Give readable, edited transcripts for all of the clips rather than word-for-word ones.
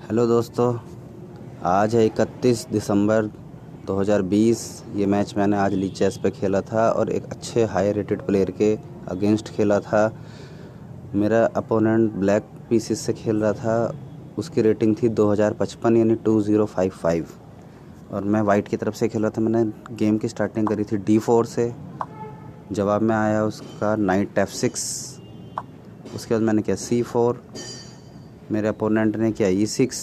Hello दोस्तों, आज है 31 दिसंबर 2020। ये मैच मैंने आज ली चेस पे खेला था और एक अच्छे हाई रेटेड प्लेयर के अगेंस्ट खेला था। मेरा अपोनेंट ब्लैक पीसेस से खेल रहा था। उसकी रेटिंग थी 2055 यानी 2055 और मैं वाइट की तरफ से खेला था। मैंने गेम की स्टार्टिंग करी थी D4 से। जवाब में आया उसका नाइट F6। उसके बाद मैंने किया C4। मेरे अपोनेंट ने किया E6।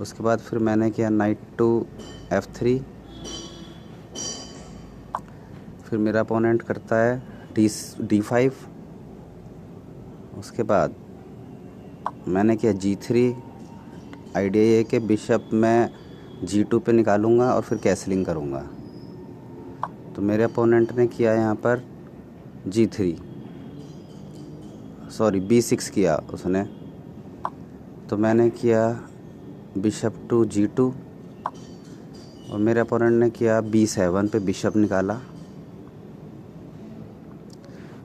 उसके बाद फिर मैंने किया नाइट टू F3। फिर मेरा अपोनेंट करता है D5। उसके बाद मैंने किया G3। आइडिया ये है कि बिशप मैं G2 पे निकालूंगा और फिर कैसलिंग करूंगा। तो मेरे अपोनेंट ने किया यहाँ पर G3, सॉरी B6 किया उसने। तो मैंने किया बिशप टू G2 और मेरे अपोनेंट ने किया B7 पे बिशप निकाला।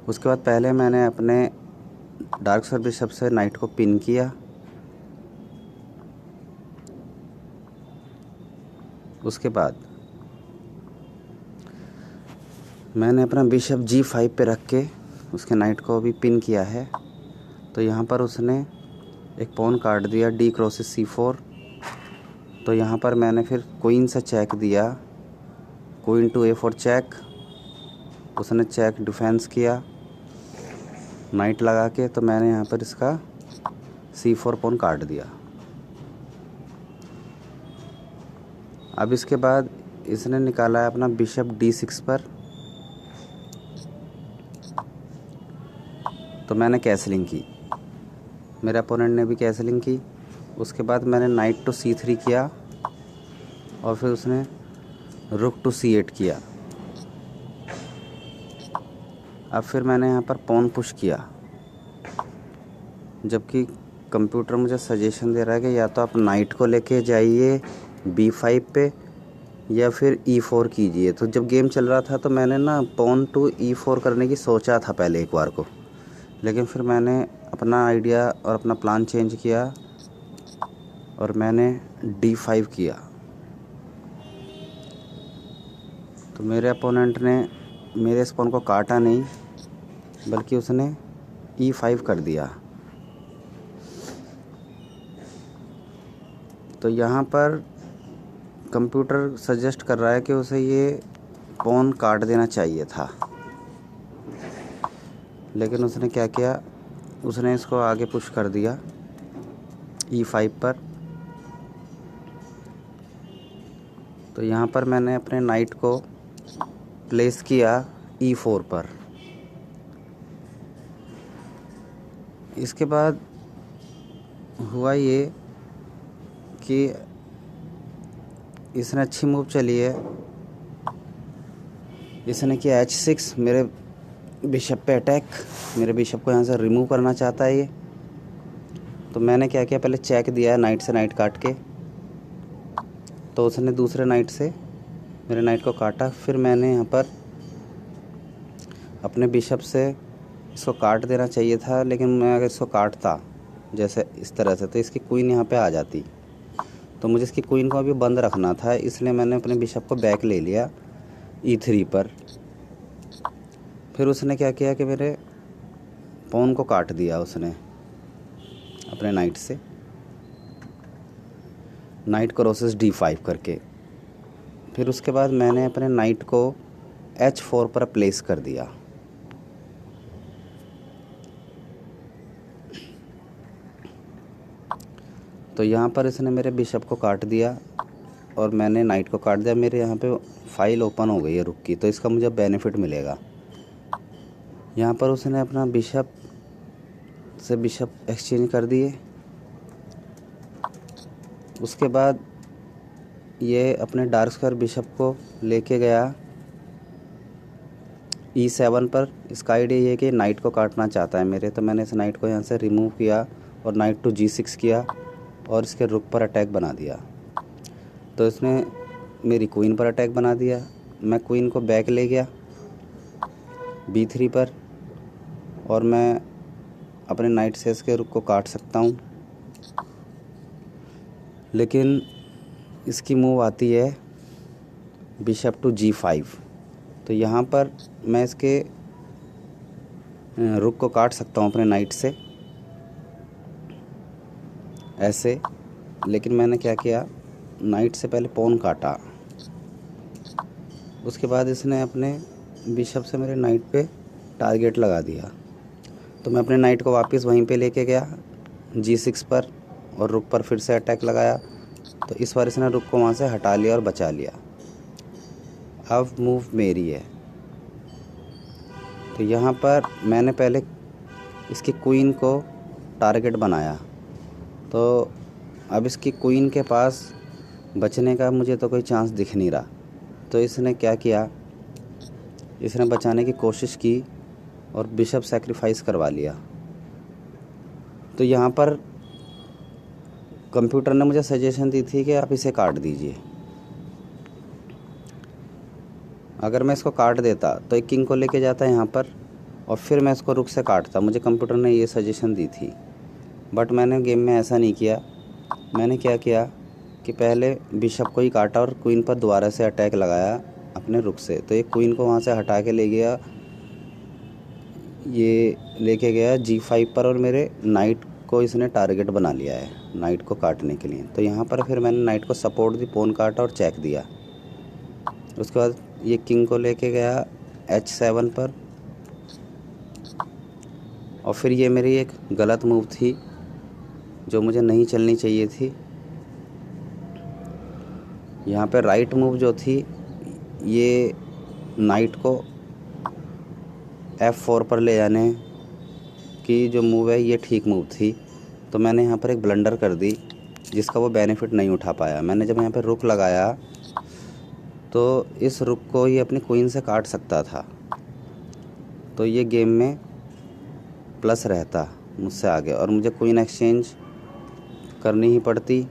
उसके बाद पहले मैंने अपने डार्क सर बिशप से नाइट को पिन किया। उसके बाद मैंने अपना बिशप G5 पे रख के उसके नाइट को भी पिन किया है। तो यहाँ पर उसने एक पॉन काट दिया D क्रॉसेस C4। तो यहाँ पर मैंने फिर क्वीन से चेक दिया, क्वीन टू A4 चेक। उसने चेक डिफेंस किया नाइट लगा के। तो मैंने यहाँ पर इसका C4 पॉन काट दिया। अब इसके बाद इसने निकाला है अपना बिशप D6 पर। तो मैंने कैसलिंग की, मेरे अपोनेंट ने भी कैसलिंग की। उसके बाद मैंने नाइट टू C3 किया और फिर उसने रुक टू C8 किया। अब फिर मैंने यहाँ पर पॉन पुश किया, जबकि कंप्यूटर मुझे सजेशन दे रहा है कि या तो आप नाइट को लेके जाइए B5 पे या फिर E4 कीजिए। तो जब गेम चल रहा था तो मैंने ना पॉन टू E4 करने की सोचा था पहले एक बार को, लेकिन फिर मैंने अपना आइडिया और अपना प्लान चेंज किया और मैंने D5 किया। तो मेरे अपोनेंट ने मेरे इस पॉन को काटा नहीं, बल्कि उसने E5 कर दिया। तो यहाँ पर कंप्यूटर सजेस्ट कर रहा है कि उसे ये पॉन काट देना चाहिए था, लेकिन उसने क्या किया, उसने इसको आगे पुश कर दिया E5 पर। तो यहाँ पर मैंने अपने नाइट को प्लेस किया E4 पर। इसके बाद हुआ ये कि इसने अच्छी मूव चली है। इसने किया H6, मेरे बिशप पे अटैक। मेरे बिशप को यहाँ से रिमूव करना चाहता है ये। तो मैंने क्या किया, पहले चेक दिया है नाइट से नाइट काट के। तो उसने दूसरे नाइट से मेरे नाइट को काटा। फिर मैंने यहाँ पर अपने बिशप से इसको काट देना चाहिए था, लेकिन मैं अगर इसको काटता जैसे इस तरह से तो इसकी क्वीन यहाँ पे आ जाती। तो मुझे इसकी क्वीन को अभी बंद रखना था, इसलिए मैंने अपने बिशप को बैक ले लिया E3 पर। फिर उसने क्या किया कि मेरे पॉन को काट दिया उसने अपने नाइट से, नाइट क्रॉसेस D5 करके। फिर उसके बाद मैंने अपने नाइट को H4 पर प्लेस कर दिया। तो यहाँ पर इसने मेरे बिशप को काट दिया और मैंने नाइट को काट दिया। मेरे यहाँ पे फाइल ओपन हो गई है रुक की, तो इसका मुझे बेनिफिट मिलेगा। यहाँ पर उसने अपना बिशप से बिशप एक्सचेंज कर दिए। उसके बाद ये अपने डार्क स्क्वायर बिशप को लेके गया E7 पर। इसका आइडिया ये है कि नाइट को काटना चाहता है मेरे। तो मैंने इस नाइट को यहाँ से रिमूव किया और नाइट टू G6 किया और इसके रुक पर अटैक बना दिया। तो इसने मेरी क्वीन पर अटैक बना दिया। मैं क्वीन को बैक ले गया B3 पर और मैं अपने नाइट से इसके रुक को काट सकता हूँ। लेकिन इसकी मूव आती है बिशप टू G5। तो यहाँ पर मैं इसके रुक को काट सकता हूँ अपने नाइट से ऐसे। लेकिन मैंने क्या किया, नाइट से पहले पॉन काटा, उसके बाद इसने अपने बिशप से मेरे नाइट पे टारगेट लगा दिया। तो मैं अपने नाइट को वापस वहीं पे लेके गया G6 पर और रुक पर फिर से अटैक लगाया। तो इस बार इसने रुक को वहाँ से हटा लिया और बचा लिया। अब मूव मेरी है। तो यहाँ पर मैंने पहले इसकी क्वीन को टारगेट बनाया, तो अब इसकी क्वीन के पास बचने का मुझे तो कोई चांस दिख नहीं रहा। तो इसने क्या किया, इसने बचाने की कोशिश की और बिशप सैक्रिफाइस करवा लिया। तो यहाँ पर कंप्यूटर ने मुझे सजेशन दी थी कि आप इसे काट दीजिए। अगर मैं इसको काट देता तो एक किंग को लेके जाता यहाँ पर और फिर मैं इसको रुक से काटता। मुझे कंप्यूटर ने ये सजेशन दी थी, बट मैंने गेम में ऐसा नहीं किया। मैंने क्या किया कि पहले बिशप को ही काटा और क्वीन पर दोबारा से अटैक लगाया अपने रुक से। तो एक क्वीन को वहाँ से हटा के ले गया, ये लेके गया G5 पर और मेरे नाइट को इसने टारगेट बना लिया है नाइट को काटने के लिए। तो यहाँ पर फिर मैंने नाइट को सपोर्ट दी, पॉन काटा और चेक दिया। उसके बाद ये किंग को लेके गया H7 पर और फिर ये मेरी एक गलत मूव थी जो मुझे नहीं चलनी चाहिए थी। यहाँ पे राइट मूव जो थी, ये नाइट को F4 पर ले जाने की जो मूव है ये ठीक मूव थी। तो मैंने यहाँ पर एक ब्लंडर कर दी जिसका वो बेनिफिट नहीं उठा पाया। मैंने जब यहाँ पर रुक लगाया तो इस रुक को ही अपनी क्वीन से काट सकता था, तो ये गेम में प्लस रहता मुझसे आगे और मुझे क्वीन एक्सचेंज करनी ही पड़ती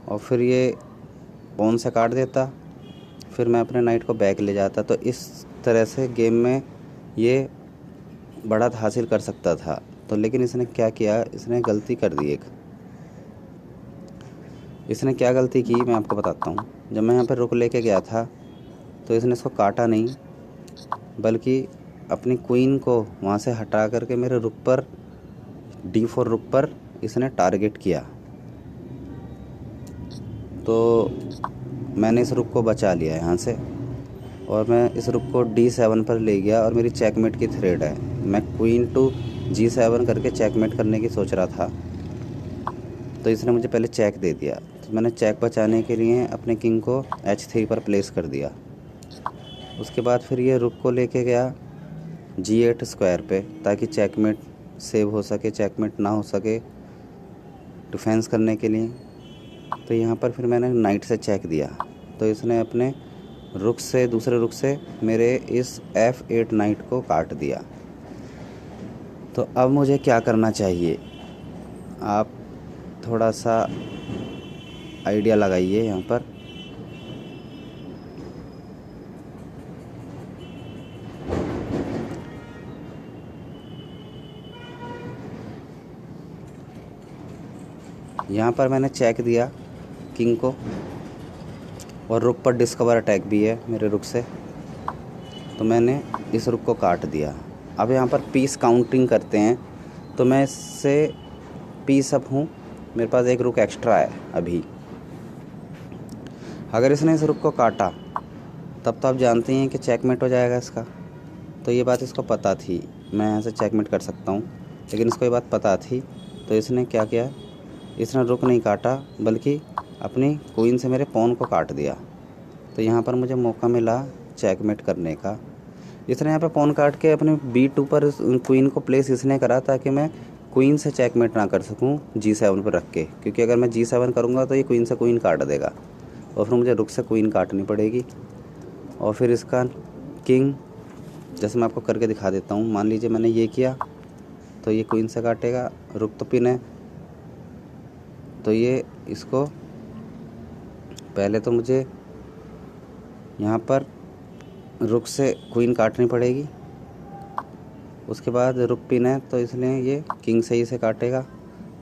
और फिर ये पॉन से काट देता, फिर मैं अपने नाइट को बैक ले जाता। तो इस तरह से गेम में ये बढ़त हासिल कर सकता था। तो लेकिन इसने क्या किया, इसने गलती कर दी एक। इसने क्या गलती की मैं आपको बताता हूँ। जब मैं यहाँ पर रुक लेके गया था तो इसने इसको काटा नहीं, बल्कि अपनी क्वीन को वहाँ से हटा करके मेरे रुक पर D4 रुक पर इसने टारगेट किया। तो मैंने इस रुक को बचा लिया यहाँ से और मैं इस रुक को D7 पर ले गया और मेरी चेकमेट की थ्रेड है। मैं क्वीन टू G7 करके चेकमेट करने की सोच रहा था, तो इसने मुझे पहले चेक दे दिया। तो मैंने चेक बचाने के लिए अपने किंग को H3 पर प्लेस कर दिया। उसके बाद फिर ये रुक को लेके गया G8 स्क्वायर पे ताकि चेकमेट सेव हो सके, चेकमेट ना हो सके डिफेंस करने के लिए। तो यहाँ पर फिर मैंने नाइट से चेक दिया, तो इसने अपने रुक से, दूसरे रुक से मेरे इस F8 नाइट को काट दिया। तो अब मुझे क्या करना चाहिए, आप थोड़ा सा आइडिया लगाइए यहाँ पर। यहाँ पर मैंने चेक दिया किंग को और रुक पर डिस्कवर अटैक भी है मेरे रुक से, तो मैंने इस रुक को काट दिया। अब यहाँ पर पीस काउंटिंग करते हैं, तो मैं इससे पीस अप हूँ, मेरे पास एक रुक एक्स्ट्रा है अभी। अगर इसने इस रुक को काटा तब तो आप जानते हैं कि चेकमेट हो जाएगा इसका। तो ये बात इसको पता थी, मैं यहाँ से चेकमेट कर सकता हूँ, लेकिन इसको ये बात पता थी। तो इसने क्या किया, इसने रुक नहीं काटा बल्कि अपनी क्वीन से मेरे पॉन को काट दिया। तो यहाँ पर मुझे मौका मिला चेकमेट करने का। इसने यहाँ पर पॉन काट के अपने B2 पर क्वीन को प्लेस इसने करा ताकि मैं क्वीन से चेकमेट ना कर सकूँ G7 पर रख के, क्योंकि अगर मैं G7 करूँगा तो ये क्वीन से क्वीन काट देगा और फिर मुझे रुक से क्वीन काटनी पड़ेगी। और फिर इसका किंग, जैसे मैं आपको करके दिखा देता हूँ, मान लीजिए मैंने ये किया तो ये क्वीन से काटेगा, रुक तो पिन है, तो ये इसको पहले तो मुझे यहाँ पर रुक से क्वीन काटनी पड़ेगी। उसके बाद रुक पिन है तो इसलिए ये किंग से ही से काटेगा।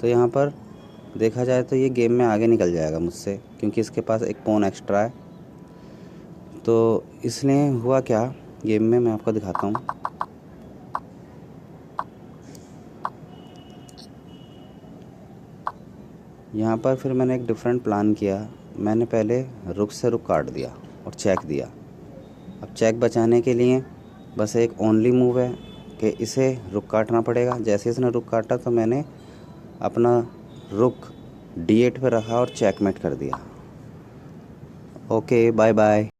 तो यहाँ पर देखा जाए तो ये गेम में आगे निकल जाएगा मुझसे, क्योंकि इसके पास एक पॉन एक्स्ट्रा है। तो इसलिए हुआ क्या गेम में, मैं आपको दिखाता हूँ। यहाँ पर फिर मैंने एक डिफरेंट प्लान किया। मैंने पहले रुक से रुक काट दिया और चेक दिया। अब चेक बचाने के लिए बस एक ओनली मूव है कि इसे रुक काटना पड़ेगा। जैसे इसने रुक काटा तो मैंने अपना रुक D8 पे रखा और चेकमेट कर दिया। Okay, bye bye.